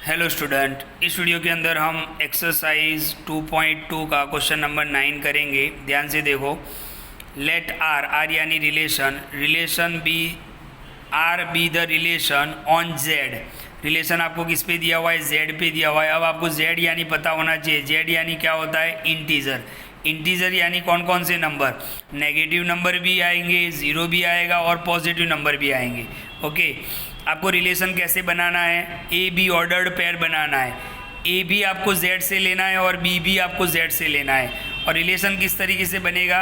Hello student, इस video के अंदर हम एक्सरसाइज 2.2 का क्वेश्चन नंबर 9 करेंगे। ध्यान से देखो। लेट आर यानी relation be R be the relation on Z. Relation आपको किस पे दिया हुआ है? जेड पे दिया हुआ है। अब आपको जेड यानी पता होना चाहिए। जेड यानी क्या होता है? इंटीजर। इंटीजर यानी कौन कौन से नंबर? नेगेटिव नंबर भी आएंगे, ज़ीरो भी आएगा और पॉजिटिव नंबर भी आएंगे। ओके, आपको रिलेशन कैसे बनाना है? ए बी ऑर्डर्ड पेयर बनाना है। ए भी आपको जेड से लेना है और बी भी आपको जेड से लेना है। और रिलेशन किस तरीके से बनेगा?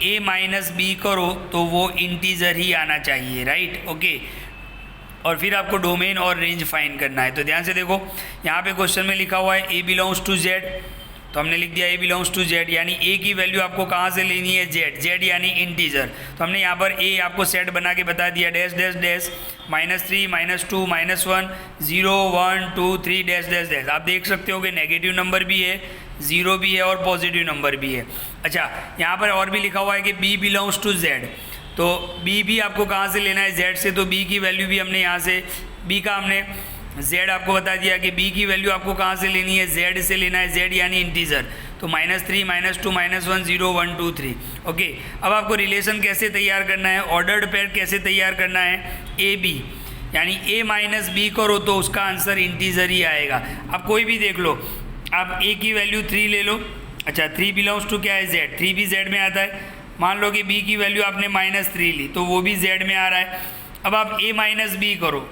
ए माइनस बी करो तो वो इंटीजर ही आना चाहिए, राइट? ओके, और फिर आपको डोमेन और रेंज फाइंड करना है। तो ध्यान से देखो, यहाँ पे क्वेश्चन में लिखा हुआ है ए बिलोंग्स टू जेड, तो हमने लिख दिया ए बिलोंग्स टू जेड, यानी ए की वैल्यू आपको कहाँ से लेनी है? जेड। जेड यानी इंटीजर। तो हमने यहाँ पर ए आपको सेट बना के बता दिया, dash dash dash -3 -2 -1 0 1 2 3 dash dash dash. आप देख सकते हो कि नेगेटिव नंबर भी है, ज़ीरो भी है और पॉजिटिव नंबर भी है। अच्छा, यहाँ पर और भी लिखा हुआ है कि बी बिलोंग्स टू जेड, तो बी भी आपको कहाँ से लेना है? जेड से। तो बी की वैल्यू भी हमने यहाँ से, बी का हमने z आपको बता दिया कि b की वैल्यू आपको कहाँ से लेनी है? z से लेना है। z यानी इंटीजर। तो -3 -2 -1 0 1 2 3। ओके, अब आपको रिलेशन कैसे तैयार करना है? ऑर्डर्ड पेयर कैसे तैयार करना है? ए बी, यानी a माइनस बी करो तो उसका आंसर इंटीजर ही आएगा। अब कोई भी देख लो, आप a की वैल्यू 3 ले लो। अच्छा, 3 बिलोंग्स टू क्या है? z। 3 भी z में आता है। मान लो कि b की वैल्यू आपने -3 ली तो वो भी z में आ रहा है। अब आप a माइनस बी करो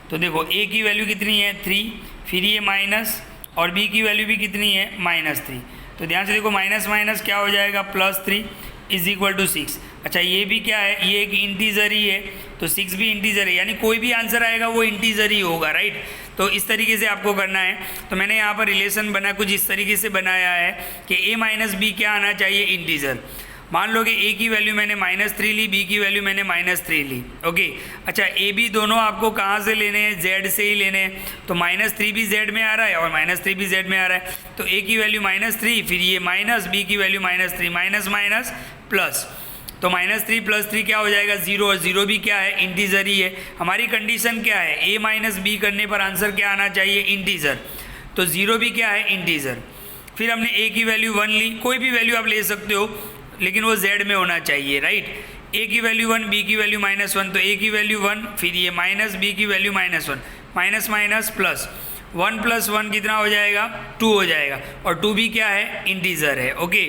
तो देखो a की वैल्यू कितनी है? 3, फिर ये माइनस, और b की वैल्यू भी कितनी है? -3। तो ध्यान से देखो, माइनस माइनस क्या हो जाएगा? +3 = 6। अच्छा, ये भी क्या है? ये एक इंटीजर ही है, तो 6 भी इंटीजर है, यानी कोई भी आंसर आएगा वो इंटीजर ही होगा, राइट? तो इस तरीके से आपको करना है। तो मैंने यहाँ पर रिलेशन बना कुछ इस तरीके से बनाया है कि a माइनस बी क्या आना चाहिए? इंटीजर। मान लो कि a की वैल्यू मैंने -3 ली, b की वैल्यू मैंने -3 ली। ओके, अच्छा, a b दोनों आपको कहाँ से लेने हैं? z से ही लेने हैं। तो -3 भी z में आ रहा है और -3 भी z में आ रहा है। तो a की वैल्यू -3, फिर ये माइनस, b की वैल्यू -3, माइनस माइनस प्लस। तो -3 + 3 क्या हो जाएगा? 0, और 0 भी क्या है? इंटीजर ही है। हमारी कंडीशन क्या है? a माइनस बी करने पर आंसर क्या आना चाहिए? इंटीजर। तो 0 भी क्या है? इंटीजर। फिर हमने a की वैल्यू 1 ली, कोई भी वैल्यू आप ले सकते हो लेकिन वो z में होना चाहिए, राइट? a की वैल्यू 1, b की वैल्यू -1, तो a की वैल्यू 1, फिर ये माइनस, b की वैल्यू -1, माइनस माइनस प्लस। 1 + 1 कितना हो जाएगा? 2 हो जाएगा, और 2 भी क्या है? इंटीजर है। ओके,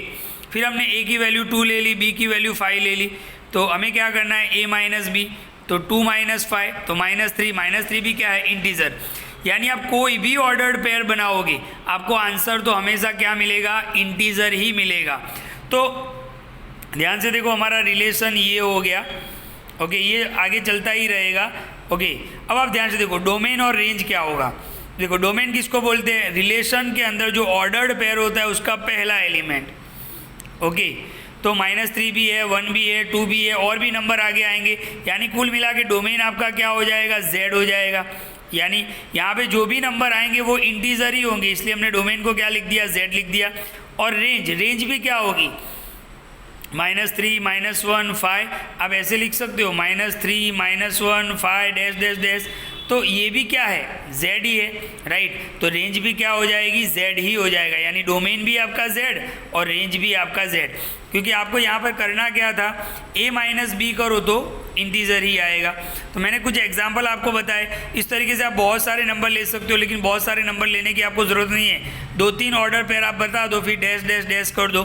फिर हमने a की वैल्यू 2 ले ली, b की वैल्यू 5 ले ली, तो हमें क्या करना है? a माइनस b, तो 2 - 5, तो -3 भी क्या है? इंटीजर। यानी आप कोई भी ऑर्डर्ड पेयर बनाओगे आपको आंसर तो हमेशा क्या मिलेगा? इंटीजर ही मिलेगा। तो ध्यान से देखो, हमारा रिलेशन ये हो गया। ओके, ये आगे चलता ही रहेगा। ओके, अब आप ध्यान से देखो, डोमेन और रेंज क्या होगा? देखो, डोमेन किसको बोलते हैं? रिलेशन के अंदर जो ऑर्डर्ड पेयर होता है उसका पहला एलिमेंट। ओके, तो -3 भी है, 1 भी है, 2 भी है, और भी नंबर आगे आएंगे, यानी कुल मिला के डोमेन आपका क्या हो जाएगा? z हो जाएगा। यानी यहाँ पे जो भी नंबर आएंगे वो इंटीजर ही होंगे, इसलिए हमने डोमेन को क्या लिख दिया? z लिख दिया। और रेंज भी क्या होगी? -3 -1 5। आप ऐसे लिख सकते हो, -3 -1 5 डैश डैश डैश। तो ये भी क्या है? z ही है, राइट? तो रेंज भी क्या हो जाएगी? z ही हो जाएगा, यानी डोमेन भी आपका z और रेंज भी आपका z। क्योंकि आपको यहाँ पर करना क्या था? a माइनस बी करो तो इंटीजर ही आएगा। तो मैंने कुछ एग्जाम्पल आपको बताए। इस तरीके से आप बहुत सारे नंबर ले सकते हो, लेकिन बहुत सारे नंबर लेने की आपको ज़रूरत नहीं है। 2-3 ऑर्डर पेयर आप बता दो, फिर डैश डैश डैश कर दो,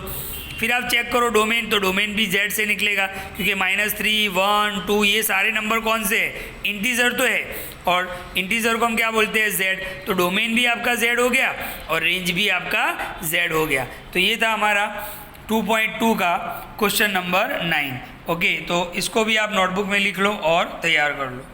फिर आप चेक करो डोमेन, तो डोमेन भी z से निकलेगा, क्योंकि -3 1 2 ये सारे नंबर कौन से है? इंटीजर तो है, और इंटीजर को हम क्या बोलते हैं? z। तो डोमेन भी आपका z हो गया और रेंज भी आपका z हो गया। तो ये था हमारा 2.2 का क्वेश्चन नंबर 9। ओके, तो इसको भी आप नोटबुक में लिख लो और तैयार कर लो।